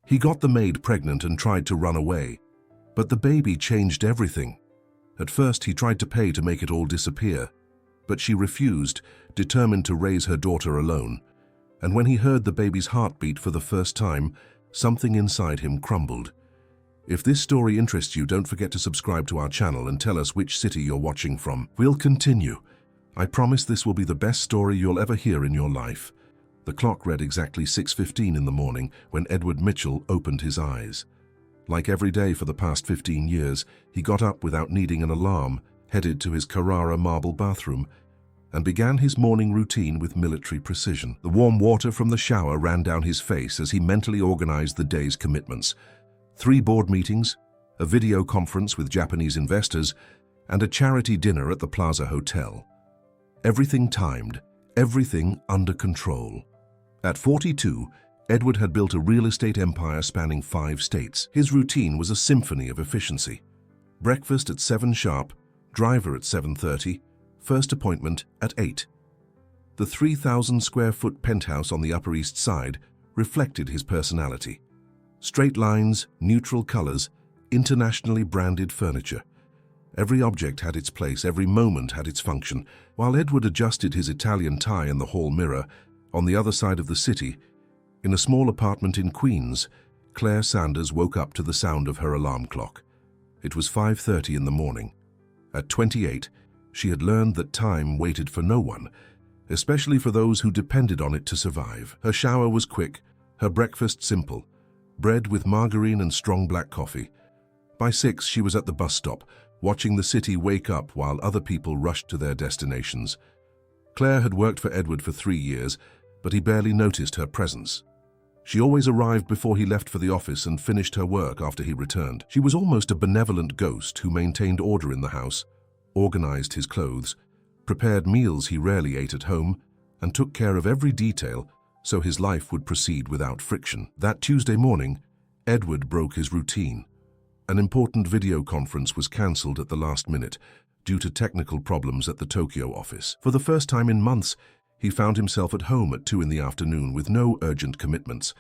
He got the maid pregnant and tried to run away. But the baby changed everything. At first, he tried to pay to make it all disappear. But she refused, determined to raise her daughter alone. And when he heard the baby's heartbeat for the first time, something inside him crumbled. If this story interests you, don't forget to subscribe to our channel and tell us which city you're watching from. We'll continue. I promise this will be the best story you'll ever hear in your life. The clock read exactly 6:15 in the morning when Edward Mitchell opened his eyes. Like every day for the past 15 years, he got up without needing an alarm, headed to his Carrara marble bathroom, and began his morning routine with military precision. The warm water from the shower ran down his face as he mentally organized the day's commitments. 3 board meetings, a video conference with Japanese investors, and a charity dinner at the Plaza Hotel. Everything timed, everything under control. At 42, Edward had built a real estate empire spanning 5 states. His routine was a symphony of efficiency. Breakfast at 7 sharp, driver at 7:30, first appointment at 8. The 3,000-square-foot penthouse on the Upper East Side reflected his personality. Straight lines, neutral colors, internationally branded furniture. Every object had its place, every moment had its function. While Edward adjusted his Italian tie in the hall mirror, on the other side of the city, in a small apartment in Queens, Claire Sanders woke up to the sound of her alarm clock. It was 5:30 in the morning. At 28, she had learned that time waited for no one, especially for those who depended on it to survive. Her shower was quick, her breakfast simple. Bread with margarine and strong black coffee. By 6, she was at the bus stop, watching the city wake up while other people rushed to their destinations. Claire had worked for Edward for 3 years, but he barely noticed her presence. She always arrived before he left for the office and finished her work after he returned. She was almost a benevolent ghost who maintained order in the house, organized his clothes, prepared meals he rarely ate at home, and took care of every detail so his life would proceed without friction. That Tuesday morning, Edward broke his routine. An important video conference was cancelled at the last minute due to technical problems at the Tokyo office. For the first time in months, he found himself at home at 2 in the afternoon with no urgent commitments.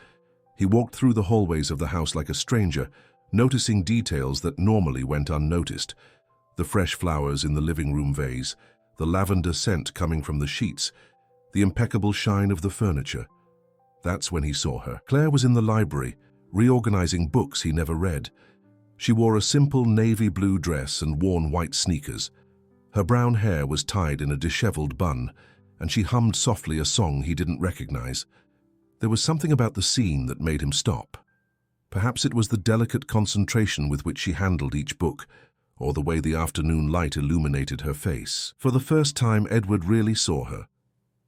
He walked through the hallways of the house like a stranger, noticing details that normally went unnoticed. The fresh flowers in the living room vase, the lavender scent coming from the sheets, the impeccable shine of the furniture. That's when he saw her. Claire was in the library, reorganizing books he never read. She wore a simple navy blue dress and worn white sneakers. Her brown hair was tied in a disheveled bun, and she hummed softly a song he didn't recognize. There was something about the scene that made him stop. Perhaps it was the delicate concentration with which she handled each book, or the way the afternoon light illuminated her face. For the first time, Edward really saw her.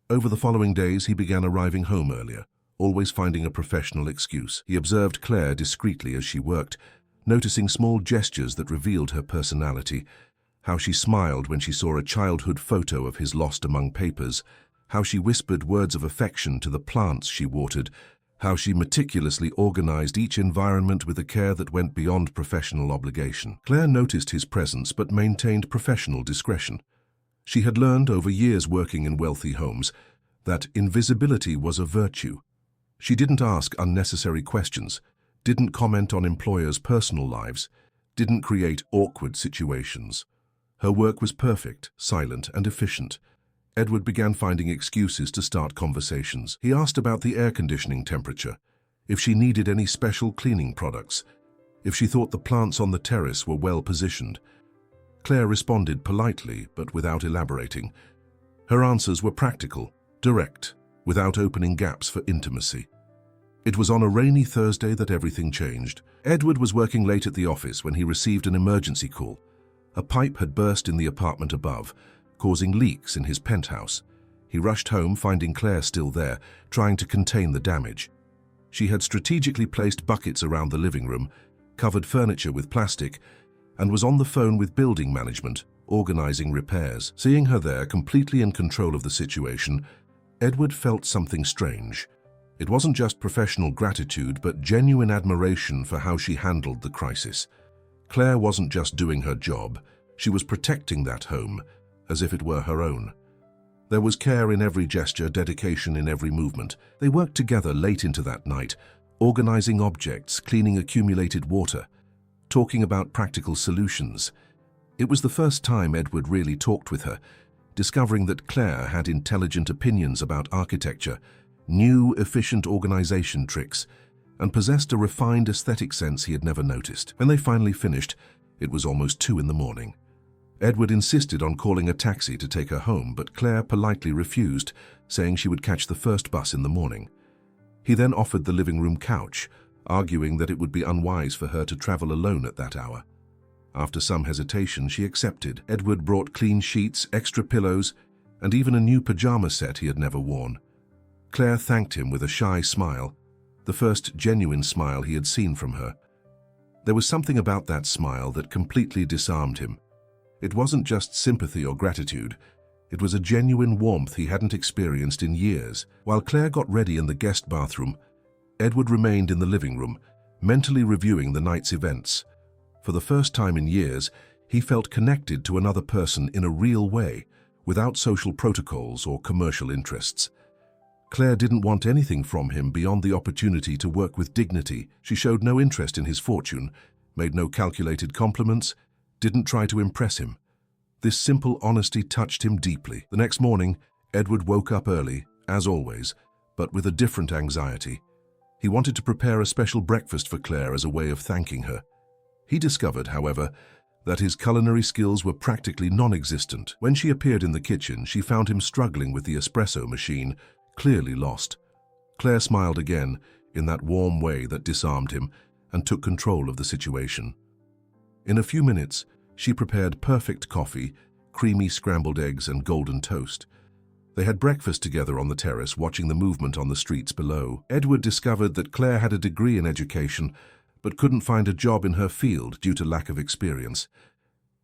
Over the following days, he began arriving home earlier, always finding a professional excuse. He observed Claire discreetly as she worked, noticing small gestures that revealed her personality, how she smiled when she saw a childhood photo of his lost among papers, how she whispered words of affection to the plants she watered, how she meticulously organized each environment with a care that went beyond professional obligation. Claire noticed his presence but maintained professional discretion. She had learned over years working in wealthy homes that invisibility was a virtue. She didn't ask unnecessary questions, didn't comment on employers' personal lives, didn't create awkward situations. Her work was perfect, silent, and efficient. Edward began finding excuses to start conversations. He asked about the air conditioning temperature, if she needed any special cleaning products, if she thought the plants on the terrace were well positioned. Claire responded politely, but without elaborating. Her answers were practical, direct, without opening gaps for intimacy. It was on a rainy Thursday that everything changed. Edward was working late at the office when he received an emergency call. A pipe had burst in the apartment above, causing leaks in his penthouse. He rushed home, finding Claire still there, trying to contain the damage. She had strategically placed buckets around the living room, covered furniture with plastic, and was on the phone with building management, organizing repairs. Seeing her there, completely in control of the situation, Edward felt something strange. It wasn't just professional gratitude, but genuine admiration for how she handled the crisis. Claire wasn't just doing her job, she was protecting that home, as if it were her own. There was care in every gesture, dedication in every movement. They worked together late into that night, organizing objects, cleaning accumulated water, talking about practical solutions. It was the first time Edward really talked with her, discovering that Claire had intelligent opinions about architecture, new, efficient organization tricks, and possessed a refined aesthetic sense he had never noticed. When they finally finished, it was almost 2 a.m. Edward insisted on calling a taxi to take her home, but Claire politely refused, saying she would catch the first bus in the morning. He then offered the living room couch, arguing that it would be unwise for her to travel alone at that hour. After some hesitation, she accepted. Edward brought clean sheets, extra pillows, and even a new pajama set he had never worn. Claire thanked him with a shy smile, the first genuine smile he had seen from her. There was something about that smile that completely disarmed him. It wasn't just sympathy or gratitude. It was a genuine warmth he hadn't experienced in years. While Claire got ready in the guest bathroom, Edward remained in the living room, mentally reviewing the night's events. For the first time in years, he felt connected to another person in a real way, without social protocols or commercial interests. Claire didn't want anything from him beyond the opportunity to work with dignity. She showed no interest in his fortune, made no calculated compliments, didn't try to impress him. This simple honesty touched him deeply. The next morning, Edward woke up early, as always, but with a different anxiety. He wanted to prepare a special breakfast for Claire as a way of thanking her. He discovered, however, that his culinary skills were practically non-existent. When she appeared in the kitchen, she found him struggling with the espresso machine, clearly lost. Claire smiled again, in that warm way that disarmed him, and took control of the situation. In a few minutes, she prepared perfect coffee, creamy scrambled eggs, and golden toast. They had breakfast together on the terrace, watching the movement on the streets below. Edward discovered that Claire had a degree in education, but couldn't find a job in her field due to lack of experience.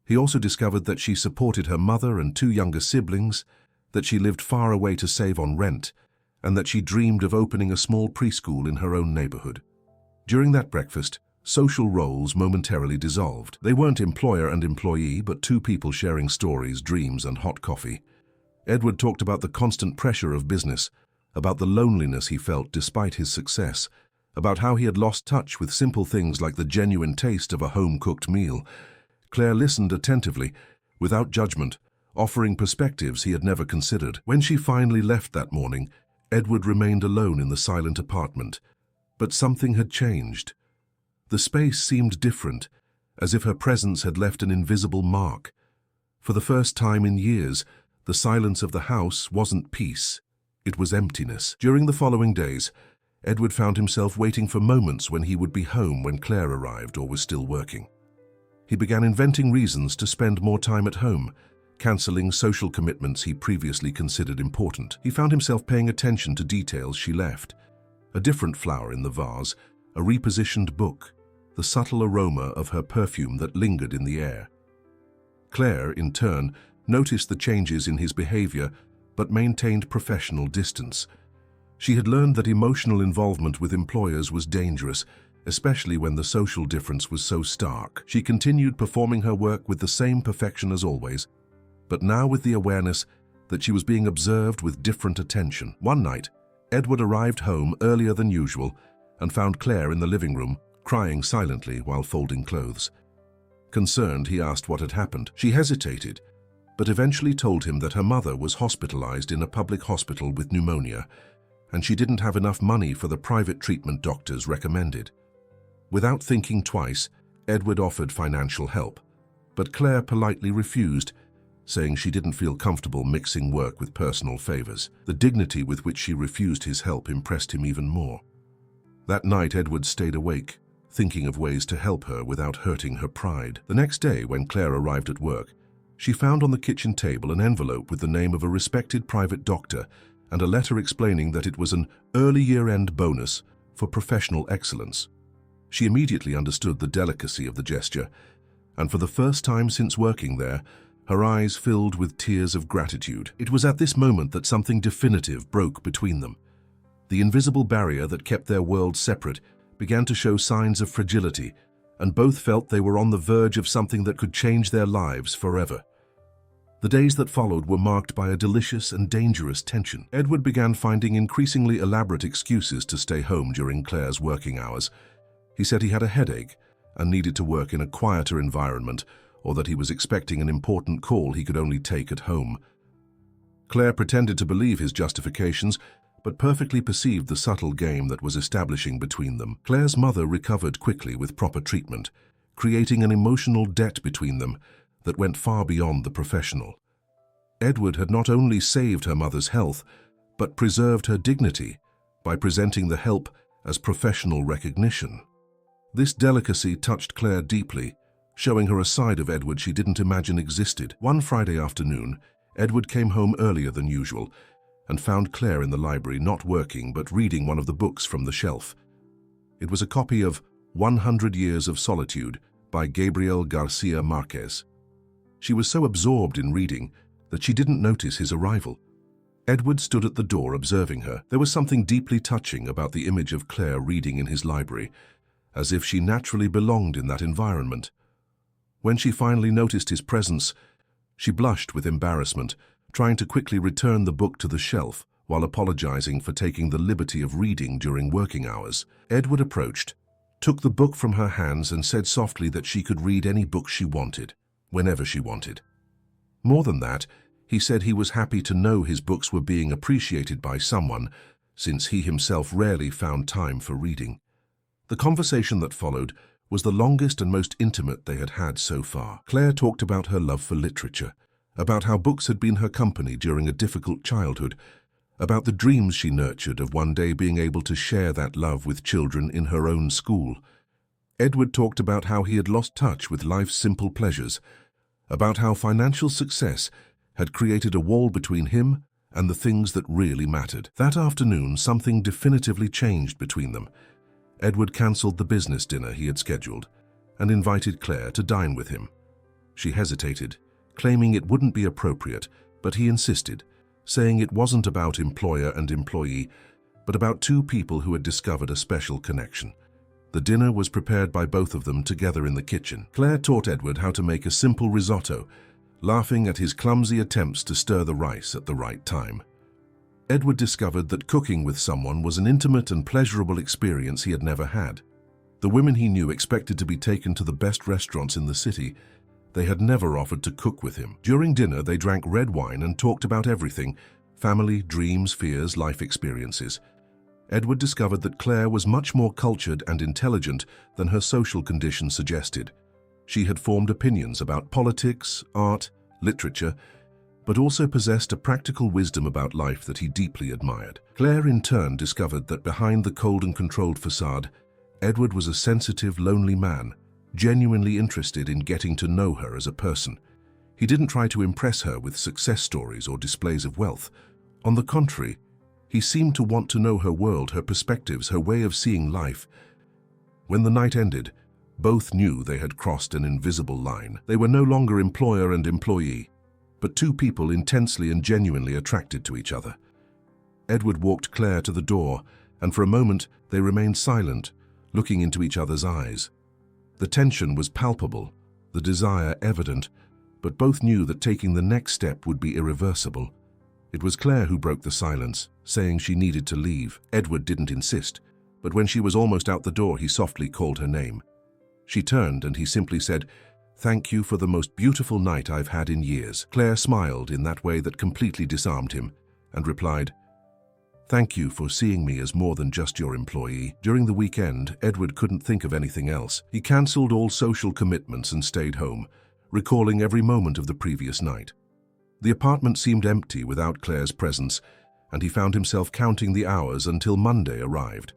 He also discovered that she supported her mother and 2 younger siblings, that she lived far away to save on rent, and that she dreamed of opening a small preschool in her own neighborhood. During that breakfast, social roles momentarily dissolved. They weren't employer and employee, but 2 people sharing stories, dreams, and hot coffee. Edward talked about the constant pressure of business, about the loneliness he felt despite his success, about how he had lost touch with simple things like the genuine taste of a home-cooked meal. Claire listened attentively, without judgment, offering perspectives he had never considered. When she finally left that morning, Edward remained alone in the silent apartment. But something had changed. The space seemed different, as if her presence had left an invisible mark. For the first time in years, the silence of the house wasn't peace, it was emptiness. During the following days, Edward found himself waiting for moments when he would be home when Claire arrived or was still working. He began inventing reasons to spend more time at home, cancelling social commitments he previously considered important. He found himself paying attention to details she left: a different flower in the vase, a repositioned book, the subtle aroma of her perfume that lingered in the air. Claire, in turn, noticed the changes in his behavior but maintained professional distance. She had learned that emotional involvement with employers was dangerous, especially when the social difference was so stark. She continued performing her work with the same perfection as always, but now with the awareness that she was being observed with different attention. One night, Edward arrived home earlier than usual and found Claire in the living room, crying silently while folding clothes. Concerned, he asked what had happened. She hesitated, but eventually told him that her mother was hospitalized in a public hospital with pneumonia, and she didn't have enough money for the private treatment doctors recommended. Without thinking twice, Edward offered financial help, but Claire politely refused, saying she didn't feel comfortable mixing work with personal favors. The dignity with which she refused his help impressed him even more. That night, Edward stayed awake, thinking of ways to help her without hurting her pride. The next day, when Claire arrived at work, she found on the kitchen table an envelope with the name of a respected private doctor and a letter explaining that it was an early year-end bonus for professional excellence. She immediately understood the delicacy of the gesture, and for the first time since working there, her eyes filled with tears of gratitude. It was at this moment that something definitive broke between them. The invisible barrier that kept their worlds separate began to show signs of fragility, and both felt they were on the verge of something that could change their lives forever. The days that followed were marked by a delicious and dangerous tension. Edward began finding increasingly elaborate excuses to stay home during Claire's working hours. He said he had a headache and needed to work in a quieter environment, or that he was expecting an important call he could only take at home. Claire pretended to believe his justifications, but perfectly perceived the subtle game that was establishing between them. Claire's mother recovered quickly with proper treatment, creating an emotional debt between them that went far beyond the professional. Edward had not only saved her mother's health, but preserved her dignity by presenting the help as professional recognition. This delicacy touched Claire deeply, showing her a side of Edward she didn't imagine existed. One Friday afternoon, Edward came home earlier than usual and found Claire in the library, not working but reading one of the books from the shelf. It was a copy of 100 Years of Solitude by Gabriel Garcia Marquez. She was so absorbed in reading that she didn't notice his arrival. Edward stood at the door observing her. There was something deeply touching about the image of Claire reading in his library, as if she naturally belonged in that environment. When she finally noticed his presence, she blushed with embarrassment, trying to quickly return the book to the shelf while apologizing for taking the liberty of reading during working hours. Edward approached, took the book from her hands and said softly that she could read any book she wanted, whenever she wanted. More than that, he said he was happy to know his books were being appreciated by someone, since he himself rarely found time for reading. The conversation that followed was the longest and most intimate they had had so far. Claire talked about her love for literature, about how books had been her company during a difficult childhood, about the dreams she nurtured of one day being able to share that love with children in her own school. Edward talked about how he had lost touch with life's simple pleasures, about how financial success had created a wall between him and the things that really mattered. That afternoon, something definitively changed between them. Edward cancelled the business dinner he had scheduled and invited Claire to dine with him. She hesitated, claiming it wouldn't be appropriate, but he insisted, saying it wasn't about employer and employee, but about two people who had discovered a special connection. The dinner was prepared by both of them together in the kitchen. Claire taught Edward how to make a simple risotto, laughing at his clumsy attempts to stir the rice at the right time. Edward discovered that cooking with someone was an intimate and pleasurable experience he had never had. The women he knew expected to be taken to the best restaurants in the city. They had never offered to cook with him. During dinner, they drank red wine and talked about everything: family, dreams, fears, life experiences. Edward discovered that Claire was much more cultured and intelligent than her social condition suggested. She had formed opinions about politics, art, literature, but also possessed a practical wisdom about life that he deeply admired. Claire in turn discovered that behind the cold and controlled facade, Edward was a sensitive, lonely man, genuinely interested in getting to know her as a person. He didn't try to impress her with success stories or displays of wealth. On the contrary, he seemed to want to know her world, her perspectives, her way of seeing life. When the night ended, both knew they had crossed an invisible line. They were no longer employer and employee, but two people intensely and genuinely attracted to each other. Edward walked Claire to the door, and for a moment they remained silent, looking into each other's eyes. The tension was palpable, the desire evident, but both knew that taking the next step would be irreversible. It was Claire who broke the silence, saying she needed to leave. Edward didn't insist, but when she was almost out the door, he softly called her name. She turned and he simply said, "Thank you for the most beautiful night I've had in years." Claire smiled in that way that completely disarmed him and replied, "Thank you for seeing me as more than just your employee." During the weekend, Edward couldn't think of anything else. He cancelled all social commitments and stayed home, recalling every moment of the previous night. The apartment seemed empty without Claire's presence, and he found himself counting the hours until Monday arrived.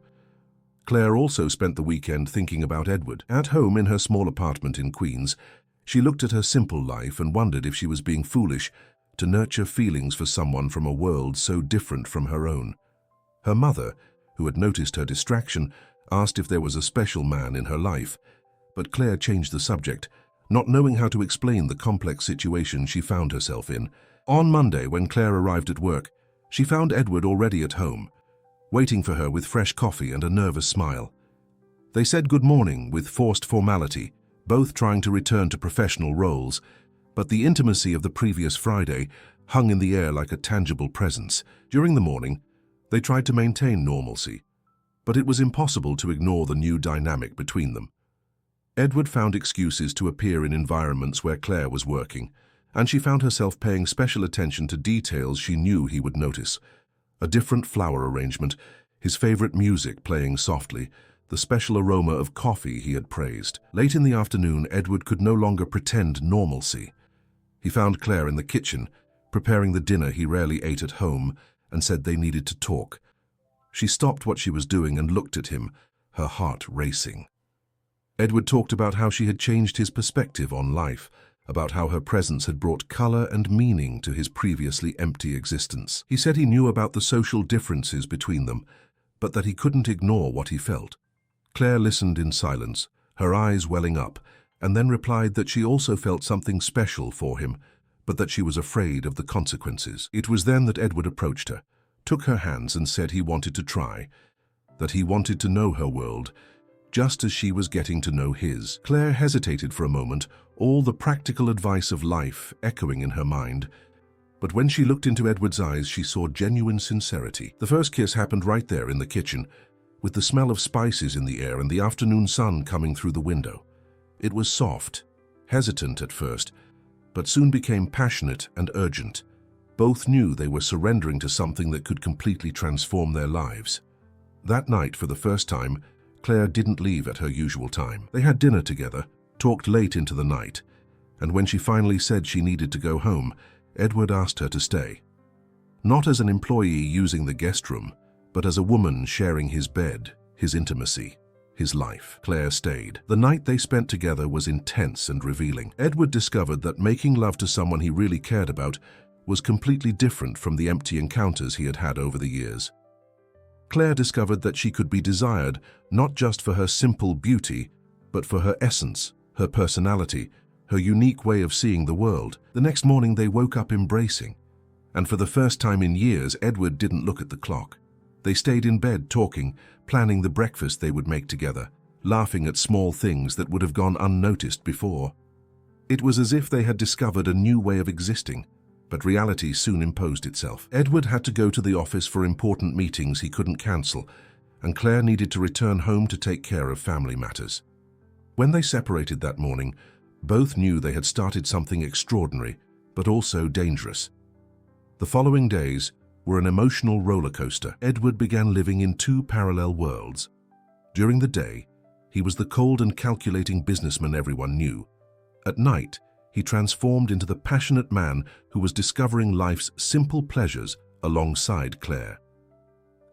Claire also spent the weekend thinking about Edward. At home in her small apartment in Queens, she looked at her simple life and wondered if she was being foolish to nurture feelings for someone from a world so different from her own. Her mother, who had noticed her distraction, asked if there was a special man in her life, but Claire changed the subject, not knowing how to explain the complex situation she found herself in. On Monday, when Claire arrived at work, she found Edward already at home, waiting for her with fresh coffee and a nervous smile. They said good morning with forced formality, both trying to return to professional roles, But the intimacy of the previous Friday hung in the air like a tangible presence. During the morning, they tried to maintain normalcy, but it was impossible to ignore the new dynamic between them. Edward found excuses to appear in environments where Claire was working, and she found herself paying special attention to details she knew he would notice. A different flower arrangement, his favorite music playing softly, the special aroma of coffee he had praised. Late in the afternoon, Edward could no longer pretend normalcy. He found Claire in the kitchen, preparing the dinner he rarely ate at home, and said they needed to talk. She stopped what she was doing and looked at him, her heart racing. Edward talked about how she had changed his perspective on life, about how her presence had brought color and meaning to his previously empty existence. He said he knew about the social differences between them, but that he couldn't ignore what he felt. Claire listened in silence, her eyes welling up, and then replied that she also felt something special for him, but that she was afraid of the consequences. It was then that Edward approached her, took her hands and said he wanted to try, that he wanted to know her world, just as she was getting to know his. Claire hesitated for a moment, all the practical advice of life echoing in her mind. But when she looked into Edward's eyes, she saw genuine sincerity. The first kiss happened right there in the kitchen, with the smell of spices in the air and the afternoon sun coming through the window. It was soft, hesitant at first, but soon became passionate and urgent. Both knew they were surrendering to something that could completely transform their lives. That night, for the first time, Claire didn't leave at her usual time. They had dinner together, talked late into the night, and when she finally said she needed to go home, Edward asked her to stay. Not as an employee using the guest room, but as a woman sharing his bed, his intimacy, his life. Claire stayed. The night they spent together was intense and revealing. Edward discovered that making love to someone he really cared about was completely different from the empty encounters he had had over the years. Claire discovered that she could be desired not just for her simple beauty, but for her essence, her personality, her unique way of seeing the world. The next morning they woke up embracing, and for the first time in years, Edward didn't look at the clock. They stayed in bed talking, planning the breakfast they would make together, laughing at small things that would have gone unnoticed before. It was as if they had discovered a new way of existing, but reality soon imposed itself. Edward had to go to the office for important meetings he couldn't cancel, and Claire needed to return home to take care of family matters. When they separated that morning, both knew they had started something extraordinary, but also dangerous. The following days were an emotional roller coaster. Edward began living in two parallel worlds. During the day, he was the cold and calculating businessman everyone knew. At night, he transformed into the passionate man who was discovering life's simple pleasures alongside Claire.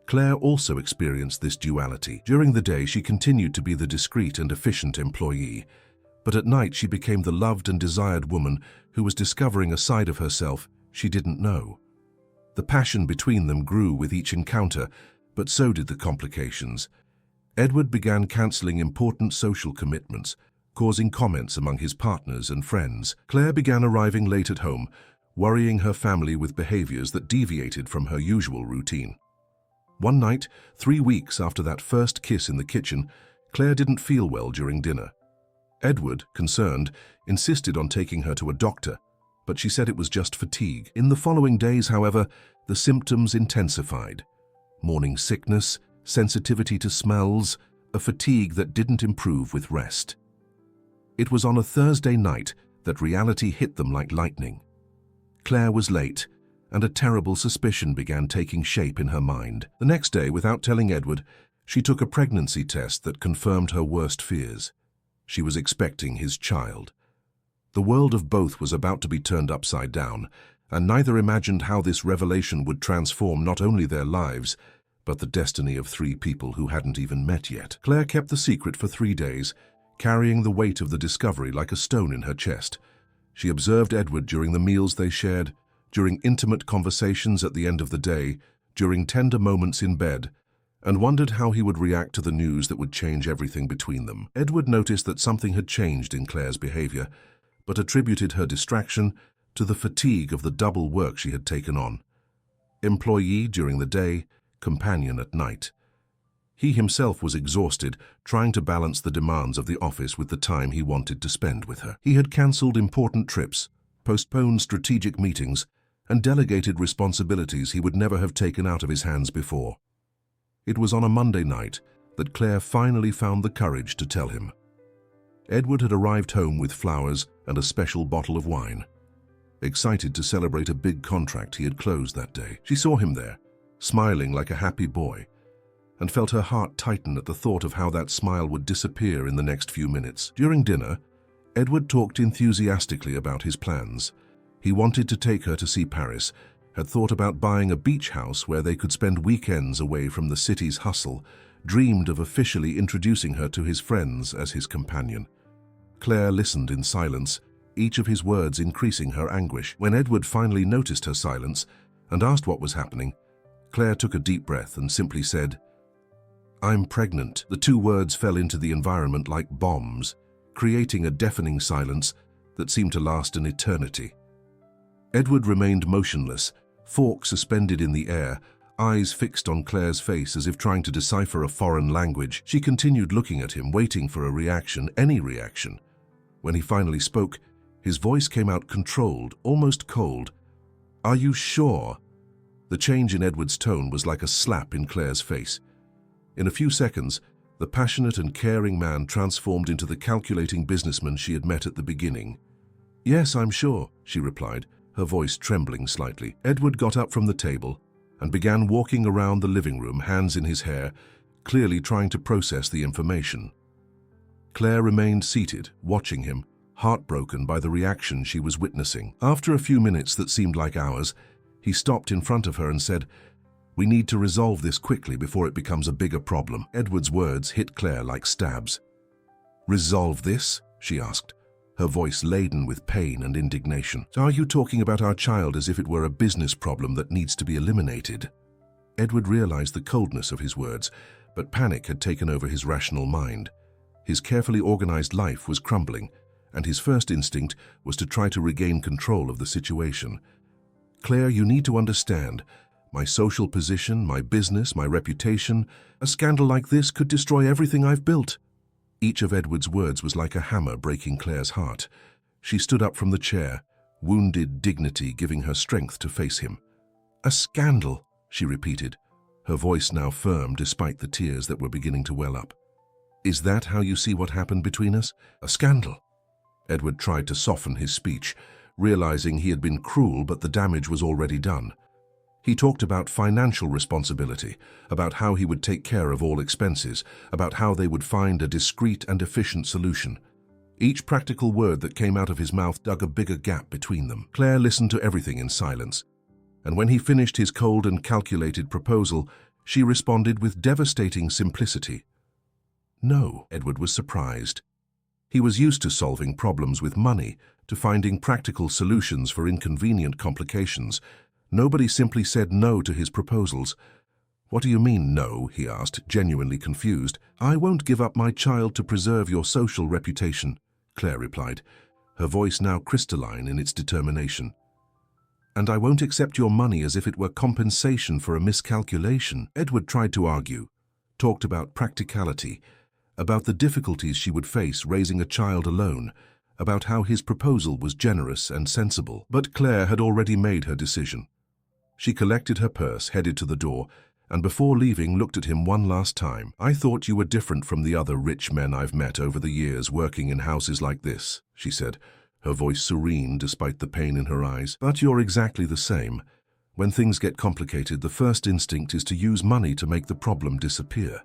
Claire also experienced this duality. During the day, she continued to be the discreet and efficient employee, but at night she became the loved and desired woman who was discovering a side of herself she didn't know. The passion between them grew with each encounter, but so did the complications. Edward began cancelling important social commitments, causing comments among his partners and friends. Claire began arriving late at home, worrying her family with behaviors that deviated from her usual routine. One night, 3 weeks after that first kiss in the kitchen, Claire didn't feel well during dinner. Edward, concerned, insisted on taking her to a doctor, but she said it was just fatigue. In the following days, however, the symptoms intensified. Morning sickness, sensitivity to smells, a fatigue that didn't improve with rest. It was on a Thursday night that reality hit them like lightning. Claire was late, and a terrible suspicion began taking shape in her mind. The next day, without telling Edward, she took a pregnancy test that confirmed her worst fears. She was expecting his child. The world of both was about to be turned upside down, and neither imagined how this revelation would transform not only their lives, but the destiny of 3 people who hadn't even met yet. Claire kept the secret for 3 days, carrying the weight of the discovery like a stone in her chest. She observed Edward during the meals they shared, during intimate conversations at the end of the day, during tender moments in bed, and wondered how he would react to the news that would change everything between them. Edward noticed that something had changed in Claire's behavior, but attributed her distraction to the fatigue of the double work she had taken on. Employee during the day, companion at night. He himself was exhausted, trying to balance the demands of the office with the time he wanted to spend with her. He had cancelled important trips, postponed strategic meetings, and delegated responsibilities he would never have taken out of his hands before. It was on a Monday night that Claire finally found the courage to tell him. Edward had arrived home with flowers and a special bottle of wine, excited to celebrate a big contract he had closed that day. She saw him there, smiling like a happy boy, and felt her heart tighten at the thought of how that smile would disappear in the next few minutes. During dinner, Edward talked enthusiastically about his plans. He wanted to take her to see Paris, had thought about buying a beach house where they could spend weekends away from the city's hustle, dreamed of officially introducing her to his friends as his companion. Claire listened in silence, each of his words increasing her anguish. When Edward finally noticed her silence and asked what was happening, Claire took a deep breath and simply said, "I'm pregnant." The two words fell into the environment like bombs, creating a deafening silence that seemed to last an eternity. Edward remained motionless, fork suspended in the air, eyes fixed on Claire's face as if trying to decipher a foreign language. She continued looking at him, waiting for a reaction, any reaction. When he finally spoke, his voice came out controlled, almost cold. "Are you sure?" The change in Edward's tone was like a slap in Claire's face. In a few seconds, the passionate and caring man transformed into the calculating businessman she had met at the beginning. "Yes, I'm sure," she replied, her voice trembling slightly. Edward got up from the table and began walking around the living room, hands in his hair, clearly trying to process the information. Claire remained seated, watching him, heartbroken by the reaction she was witnessing. After a few minutes that seemed like hours, he stopped in front of her and said, "We need to resolve this quickly before it becomes a bigger problem." Edward's words hit Claire like stabs. "Resolve this?" she asked, her voice laden with pain and indignation. "Are you talking about our child as if it were a business problem that needs to be eliminated?" Edward realized the coldness of his words, but panic had taken over his rational mind. His carefully organized life was crumbling, and his first instinct was to try to regain control of the situation. "Claire, you need to understand. My social position, my business, my reputation, a scandal like this could destroy everything I've built." Each of Edward's words was like a hammer breaking Claire's heart. She stood up from the chair, wounded dignity giving her strength to face him. "A scandal," she repeated, her voice now firm despite the tears that were beginning to well up. "Is that how you see what happened between us? A scandal?" Edward tried to soften his speech, realizing he had been cruel, but the damage was already done. He talked about financial responsibility, about how he would take care of all expenses, about how they would find a discreet and efficient solution. Each practical word that came out of his mouth dug a bigger gap between them. Claire listened to everything in silence, and when he finished his cold and calculated proposal, she responded with devastating simplicity. "No." Edward was surprised. He was used to solving problems with money, to finding practical solutions for inconvenient complications. Nobody simply said no to his proposals. "What do you mean, no?" he asked, genuinely confused. "I won't give up my child to preserve your social reputation," Claire replied, her voice now crystalline in its determination. "And I won't accept your money as if it were compensation for a miscalculation." Edward tried to argue, talked about practicality, about the difficulties she would face raising a child alone, about how his proposal was generous and sensible. But Claire had already made her decision. She collected her purse, headed to the door, and before leaving looked at him one last time. "I thought you were different from the other rich men I've met over the years working in houses like this," she said, her voice serene despite the pain in her eyes. "But you're exactly the same. When things get complicated, the first instinct is to use money to make the problem disappear.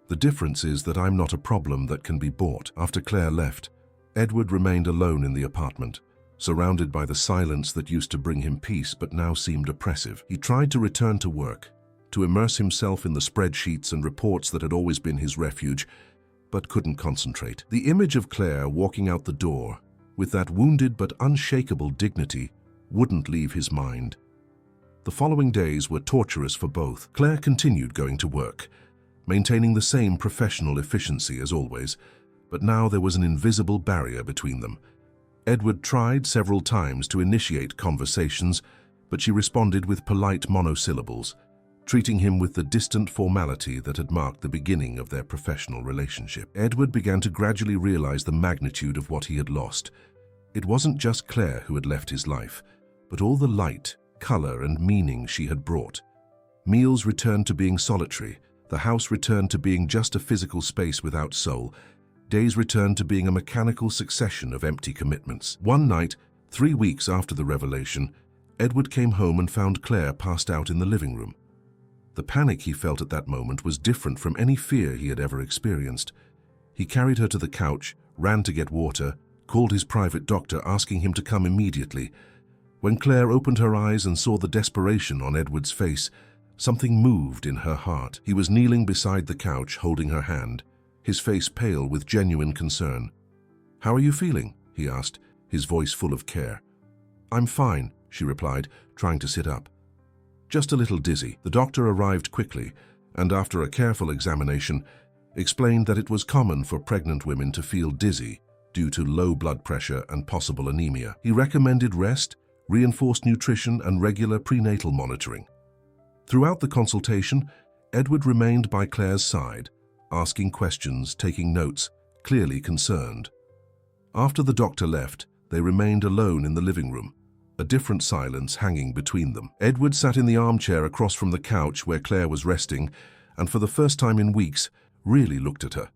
The difference is that I'm not a problem that can be bought." After Claire left, Edward remained alone in the apartment, surrounded by the silence that used to bring him peace but now seemed oppressive. He tried to return to work, to immerse himself in the spreadsheets and reports that had always been his refuge, but couldn't concentrate. The image of Claire walking out the door, with that wounded but unshakable dignity, wouldn't leave his mind. The following days were torturous for both. Claire continued going to work, maintaining the same professional efficiency as always, but now there was an invisible barrier between them. Edward tried several times to initiate conversations, but she responded with polite monosyllables, treating him with the distant formality that had marked the beginning of their professional relationship. Edward began to gradually realize the magnitude of what he had lost. It wasn't just Claire who had left his life, but all the light, color, and meaning she had brought. Meals returned to being solitary, the house returned to being just a physical space without soul, days returned to being a mechanical succession of empty commitments. One night, 3 weeks after the revelation, Edward came home and found Claire passed out in the living room. The panic he felt at that moment was different from any fear he had ever experienced. He carried her to the couch, ran to get water, called his private doctor asking him to come immediately. When Claire opened her eyes and saw the desperation on Edward's face, something moved in her heart. He was kneeling beside the couch, holding her hand, his face pale with genuine concern. "How are you feeling?" he asked, his voice full of care. "I'm fine," she replied, trying to sit up. "Just a little dizzy." The doctor arrived quickly, and after a careful examination, explained that it was common for pregnant women to feel dizzy due to low blood pressure and possible anemia. He recommended rest, reinforced nutrition, and regular prenatal monitoring. Throughout the consultation, Edward remained by Claire's side, asking questions, taking notes, clearly concerned. After the doctor left, they remained alone in the living room, a different silence hanging between them. Edward sat in the armchair across from the couch where Claire was resting, and for the first time in weeks, really looked at her.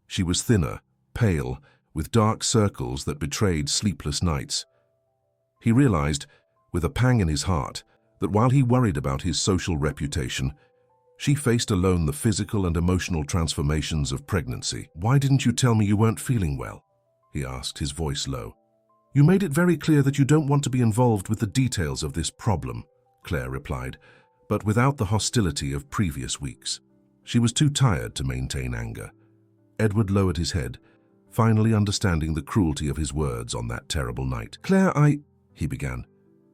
She was thinner, pale, with dark circles that betrayed sleepless nights. He realized, with a pang in his heart, that while he worried about his social reputation, she faced alone the physical and emotional transformations of pregnancy. "Why didn't you tell me you weren't feeling well?" he asked, his voice low. "You made it very clear that you don't want to be involved with the details of this problem," Claire replied, but without the hostility of previous weeks. She was too tired to maintain anger. Edward lowered his head, finally understanding the cruelty of his words on that terrible night. "Claire, he began,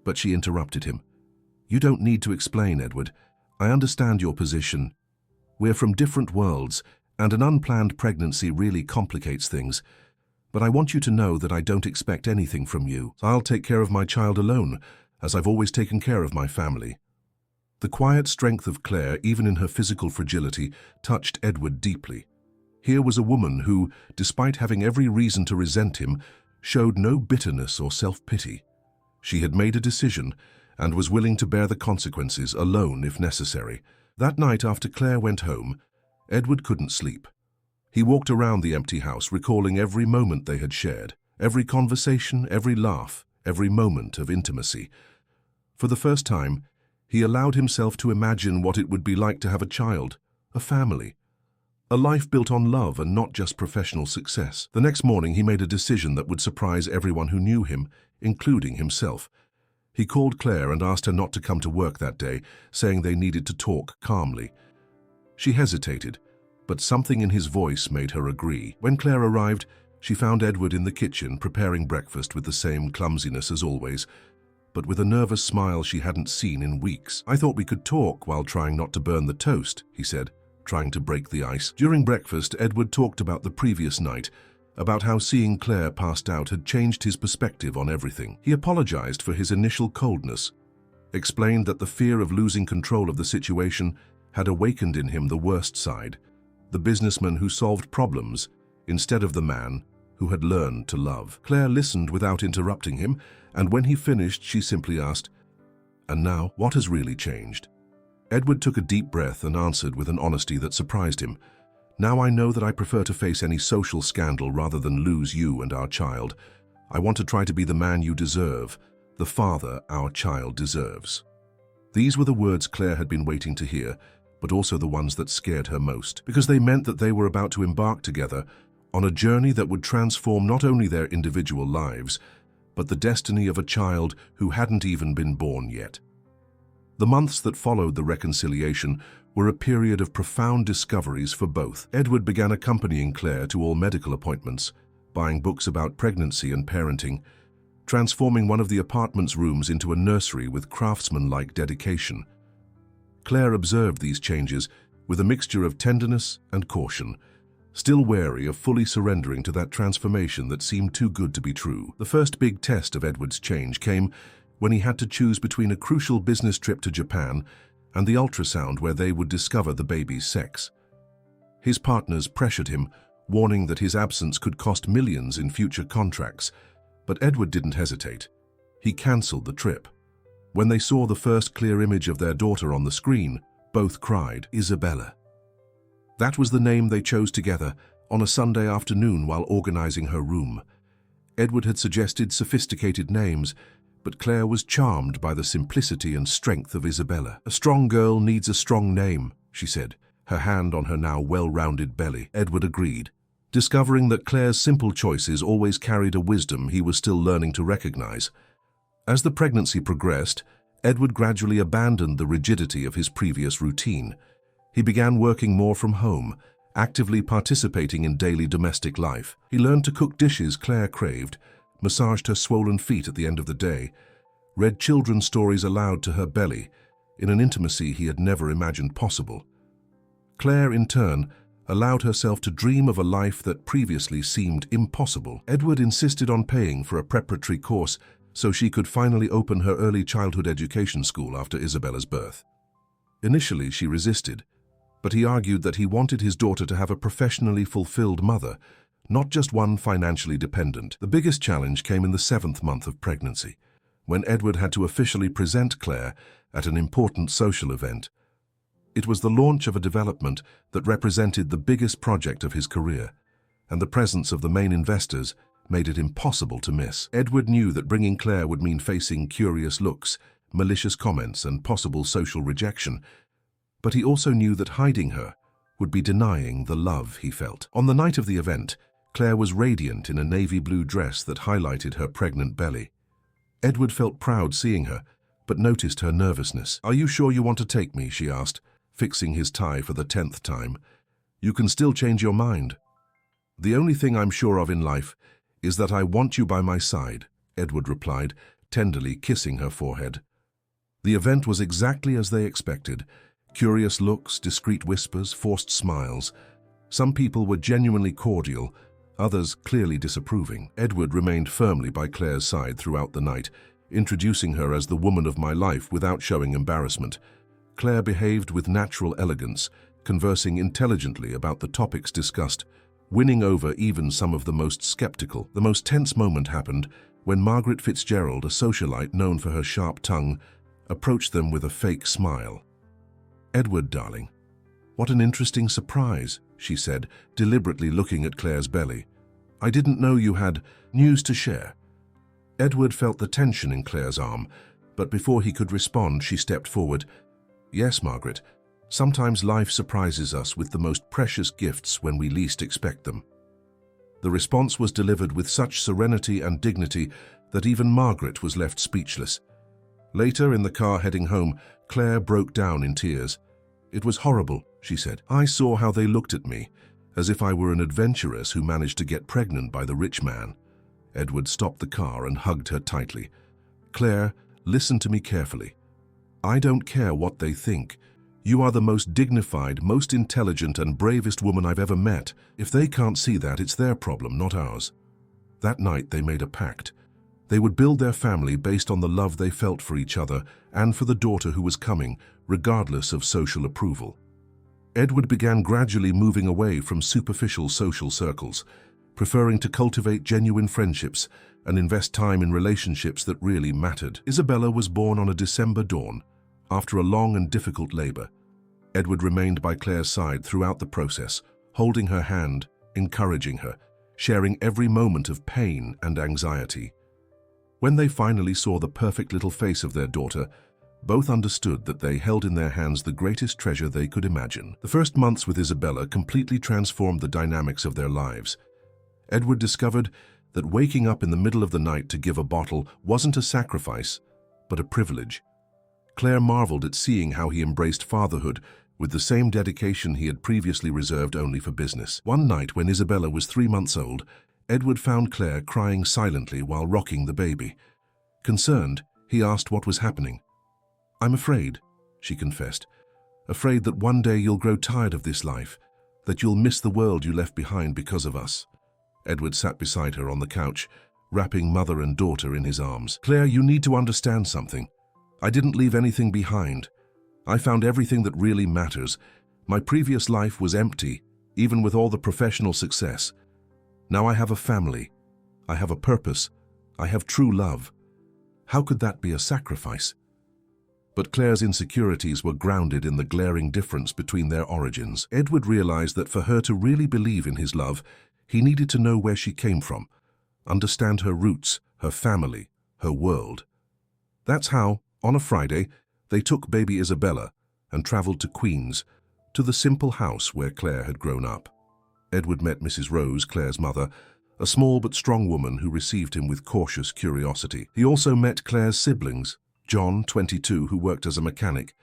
but she interrupted him. "You don't need to explain, Edward. I understand your position. We're from different worlds, and an unplanned pregnancy really complicates things. But I want you to know that I don't expect anything from you. I'll take care of my child alone, as I've always taken care of my family." The quiet strength of Claire, even in her physical fragility, touched Edward deeply. Here was a woman who, despite having every reason to resent him, showed no bitterness or self-pity. She had made a decision and was willing to bear the consequences alone if necessary. That night after Claire went home, Edward couldn't sleep. He walked around the empty house, recalling every moment they had shared, every conversation, every laugh, every moment of intimacy. For the first time, he allowed himself to imagine what it would be like to have a child, a family, a life built on love and not just professional success. The next morning, he made a decision that would surprise everyone who knew him, including himself. He called Claire and asked her not to come to work that day, saying they needed to talk calmly. She hesitated, but something in his voice made her agree. When Claire arrived, she found Edward in the kitchen preparing breakfast with the same clumsiness as always, but with a nervous smile she hadn't seen in weeks. "I thought we could talk while trying not to burn the toast," he said, trying to break the ice. During breakfast, Edward talked about the previous night, about how seeing Claire passed out had changed his perspective on everything. He apologized for his initial coldness, explained that the fear of losing control of the situation had awakened in him the worst side, the businessman who solved problems instead of the man who had learned to love. Claire listened without interrupting him, and when he finished, she simply asked, "And now, what has really changed?" Edward took a deep breath and answered with an honesty that surprised him. "Now I know that I prefer to face any social scandal rather than lose you and our child. I want to try to be the man you deserve, the father our child deserves." These were the words Claire had been waiting to hear, but also the ones that scared her most, because they meant that they were about to embark together on a journey that would transform not only their individual lives, but the destiny of a child who hadn't even been born yet. The months that followed the reconciliation were a period of profound discoveries for both. Edward began accompanying Claire to all medical appointments, buying books about pregnancy and parenting, transforming one of the apartment's rooms into a nursery with craftsman-like dedication. Claire observed these changes with a mixture of tenderness and caution, still wary of fully surrendering to that transformation that seemed too good to be true. The first big test of Edward's change came when he had to choose between a crucial business trip to Japan and the ultrasound where they would discover the baby's sex. His partners pressured him, warning that his absence could cost millions in future contracts, But Edward didn't hesitate. He cancelled the trip. When they saw the first clear image of their daughter on the screen, both cried, "Isabella." That was the name they chose together on a Sunday afternoon while organizing her room. Edward had suggested sophisticated names, but Claire was charmed by the simplicity and strength of Isabella. "A strong girl needs a strong name," she said, her hand on her now well-rounded belly. Edward agreed, discovering that Claire's simple choices always carried a wisdom he was still learning to recognize. As the pregnancy progressed, Edward gradually abandoned the rigidity of his previous routine. He began working more from home, actively participating in daily domestic life. He learned to cook dishes Claire craved, massaged her swollen feet at the end of the day, read children's stories aloud to her belly, in an intimacy he had never imagined possible. Claire, in turn, allowed herself to dream of a life that previously seemed impossible. Edward insisted on paying for a preparatory course so she could finally open her early childhood education school after Isabella's birth. Initially, she resisted, but he argued that he wanted his daughter to have a professionally fulfilled mother, not just one financially dependent. The biggest challenge came in the 7th month of pregnancy, when Edward had to officially present Claire at an important social event. It was the launch of a development that represented the biggest project of his career, and the presence of the main investors made it impossible to miss. Edward knew that bringing Claire would mean facing curious looks, malicious comments, and possible social rejection, but he also knew that hiding her would be denying the love he felt. On the night of the event, Claire was radiant in a navy blue dress that highlighted her pregnant belly. Edward felt proud seeing her, but noticed her nervousness. "Are you sure you want to take me?" she asked, fixing his tie for the 10th time. "You can still change your mind." "The only thing I'm sure of in life is that I want you by my side," Edward replied, tenderly kissing her forehead. The event was exactly as they expected. Curious looks, discreet whispers, forced smiles. Some people were genuinely cordial, others clearly disapproving. Edward remained firmly by Claire's side throughout the night, introducing her as the woman of my life without showing embarrassment. Claire behaved with natural elegance, conversing intelligently about the topics discussed, winning over even some of the most skeptical. The most tense moment happened when Margaret Fitzgerald, a socialite known for her sharp tongue, approached them with a fake smile. "Edward, darling, what an interesting surprise," she said, deliberately looking at Claire's belly. "I didn't know you had news to share." Edward felt the tension in Claire's arm, but before he could respond, she stepped forward. "Yes, Margaret. Sometimes life surprises us with the most precious gifts when we least expect them." The response was delivered with such serenity and dignity that even Margaret was left speechless. Later, in the car heading home, Claire broke down in tears. "It was horrible," she said. "I saw how they looked at me, as if I were an adventuress who managed to get pregnant by the rich man." Edward stopped the car and hugged her tightly. "Claire, listen to me carefully. I don't care what they think. You are the most dignified, most intelligent, and bravest woman I've ever met. If they can't see that, it's their problem, not ours." That night they made a pact. They would build their family based on the love they felt for each other and for the daughter who was coming, regardless of social approval. Edward began gradually moving away from superficial social circles, preferring to cultivate genuine friendships and invest time in relationships that really mattered. Isabella was born on a December dawn, after a long and difficult labor. Edward remained by Claire's side throughout the process, holding her hand, encouraging her, sharing every moment of pain and anxiety. When they finally saw the perfect little face of their daughter, both understood that they held in their hands the greatest treasure they could imagine. The first months with Isabella completely transformed the dynamics of their lives. Edward discovered that waking up in the middle of the night to give a bottle wasn't a sacrifice, but a privilege. Claire marveled at seeing how he embraced fatherhood with the same dedication he had previously reserved only for business. One night when Isabella was 3 months old, Edward found Claire crying silently while rocking the baby. Concerned, he asked what was happening. "I'm afraid," she confessed. "Afraid that one day you'll grow tired of this life, that you'll miss the world you left behind because of us." Edward sat beside her on the couch, wrapping mother and daughter in his arms. "Claire, you need to understand something. I didn't leave anything behind. I found everything that really matters. My previous life was empty, even with all the professional success. Now I have a family. I have a purpose, I have true love. How could that be a sacrifice? But Claire's insecurities were grounded in the glaring difference between their origins. Edward realized that for her to really believe in his love, he needed to know where she came from, understand her roots, her family, her world. That's how, on a Friday, they took baby Isabella and traveled to Queens, to the simple house where Claire had grown up. Edward met Mrs. Rose, Claire's mother, a small but strong woman who received him with cautious curiosity. He also met Claire's siblings, John, 22, who worked as a mechanic,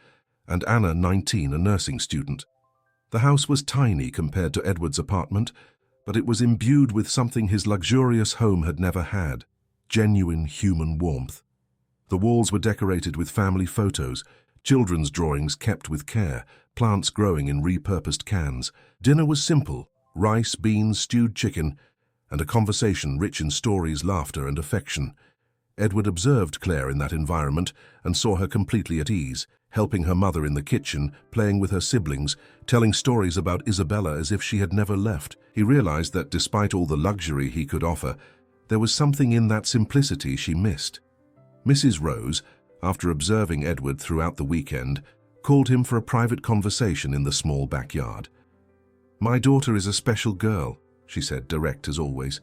and Anna, 19, a nursing student. The house was tiny compared to Edward's apartment, but it was imbued with something his luxurious home had never had: genuine human warmth. The walls were decorated with family photos, children's drawings kept with care, plants growing in repurposed cans. Dinner was simple: rice, beans, stewed chicken, and a conversation rich in stories, laughter, and affection. Edward observed Claire in that environment and saw her completely at ease, helping her mother in the kitchen, playing with her siblings, telling stories about Isabella as if she had never left. He realized that despite all the luxury he could offer, there was something in that simplicity she missed. Mrs. Rose, after observing Edward throughout the weekend, called him for a private conversation in the small backyard. "My daughter is a special girl," she said, direct as always.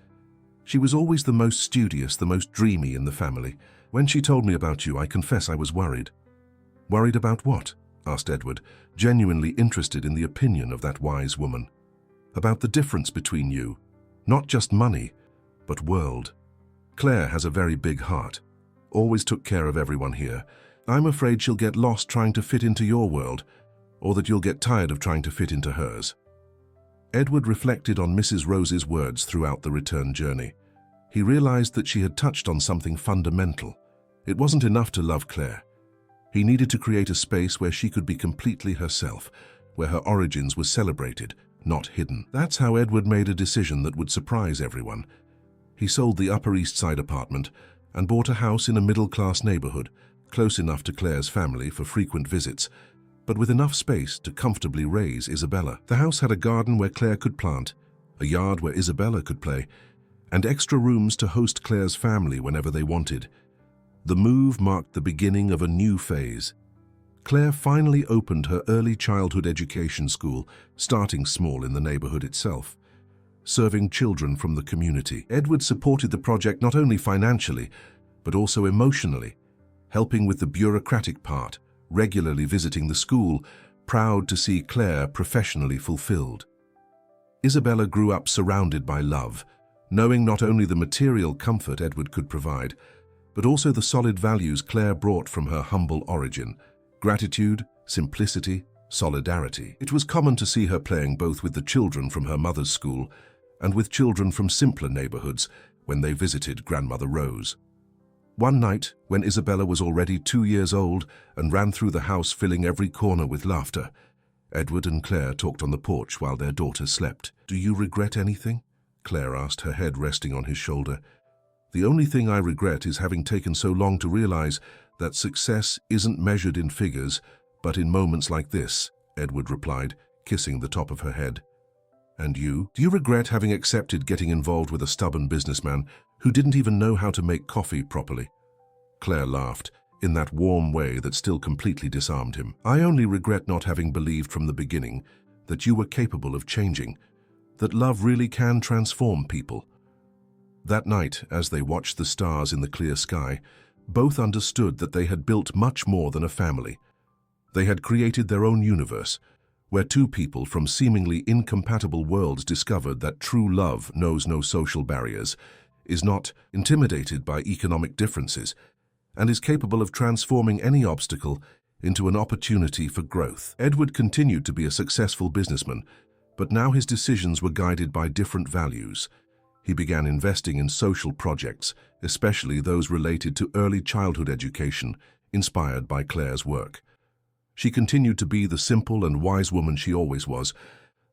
"She was always the most studious, the most dreamy in the family. When she told me about you, I confess I was worried." "Worried about what?" asked Edward, genuinely interested in the opinion of that wise woman. "About the difference between you. Not just money, but world. Claire has a very big heart. Always took care of everyone here. I'm afraid she'll get lost trying to fit into your world, or that you'll get tired of trying to fit into hers." Edward reflected on Mrs. Rose's words throughout the return journey. He realized that she had touched on something fundamental. It wasn't enough to love Claire. He needed to create a space where she could be completely herself, where her origins were celebrated, not hidden. That's how Edward made a decision that would surprise everyone. He sold the Upper East Side apartment and bought a house in a middle-class neighborhood, close enough to Claire's family for frequent visits, but with enough space to comfortably raise Isabella. The house had a garden where Claire could plant, a yard where Isabella could play, and extra rooms to host Claire's family whenever they wanted. The move marked the beginning of a new phase. Claire finally opened her early childhood education school, starting small in the neighborhood itself, serving children from the community. Edward supported the project not only financially, but also emotionally, helping with the bureaucratic part, regularly visiting the school, proud to see Claire professionally fulfilled. Isabella grew up surrounded by love, knowing not only the material comfort Edward could provide, but also the solid values Claire brought from her humble origin: gratitude, simplicity, solidarity. It was common to see her playing both with the children from her mother's school and with children from simpler neighborhoods when they visited Grandmother Rose. One night, when Isabella was already 2 years old and ran through the house filling every corner with laughter, Edward and Claire talked on the porch while their daughter slept. "Do you regret anything?" Claire asked, her head resting on his shoulder. "The only thing I regret is having taken so long to realize that success isn't measured in figures, but in moments like this," Edward replied, kissing the top of her head. "And you? Do you regret having accepted getting involved with a stubborn businessman who didn't even know how to make coffee properly?" Claire laughed, in that warm way that still completely disarmed him. "I only regret not having believed from the beginning that you were capable of changing, that love really can transform people." That night, as they watched the stars in the clear sky, both understood that they had built much more than a family. They had created their own universe, where two people from seemingly incompatible worlds discovered that true love knows no social barriers, is not intimidated by economic differences, and is capable of transforming any obstacle into an opportunity for growth. Edward continued to be a successful businessman, but now his decisions were guided by different values. He began investing in social projects, especially those related to early childhood education, inspired by Claire's work. She continued to be the simple and wise woman she always was,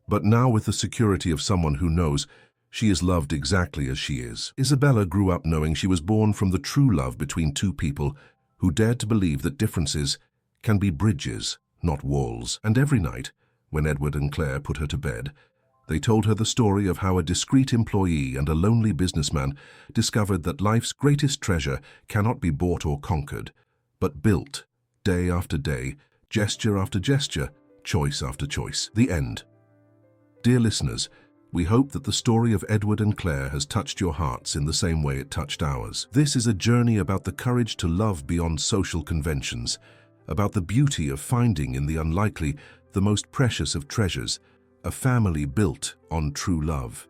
but now with the security of someone who knows she is loved exactly as she is. Isabella grew up knowing she was born from the true love between two people who dared to believe that differences can be bridges, not walls. And every night, when Edward and Claire put her to bed, They told her the story of how a discreet employee and a lonely businessman discovered that life's greatest treasure cannot be bought or conquered, but built, day after day, gesture after gesture, choice after choice. The end. Dear listeners, we hope that the story of Edward and Claire has touched your hearts in the same way it touched ours. This is a journey about the courage to love beyond social conventions, about the beauty of finding in the unlikely the most precious of treasures, a family built on true love.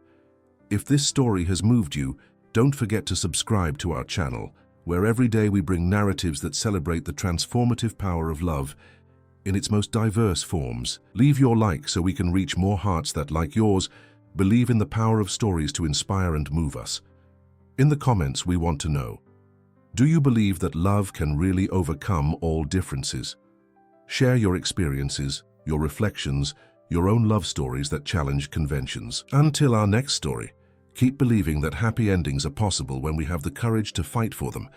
If this story has moved you, don't forget to subscribe to our channel, where every day we bring narratives that celebrate the transformative power of love in its most diverse forms. Leave your like so we can reach more hearts that, like yours, believe in the power of stories to inspire and move us. In the comments, we want to know, do you believe that love can really overcome all differences? Share your experiences, your reflections, your own love stories that challenge conventions. Until our next story, keep believing that happy endings are possible when we have the courage to fight for them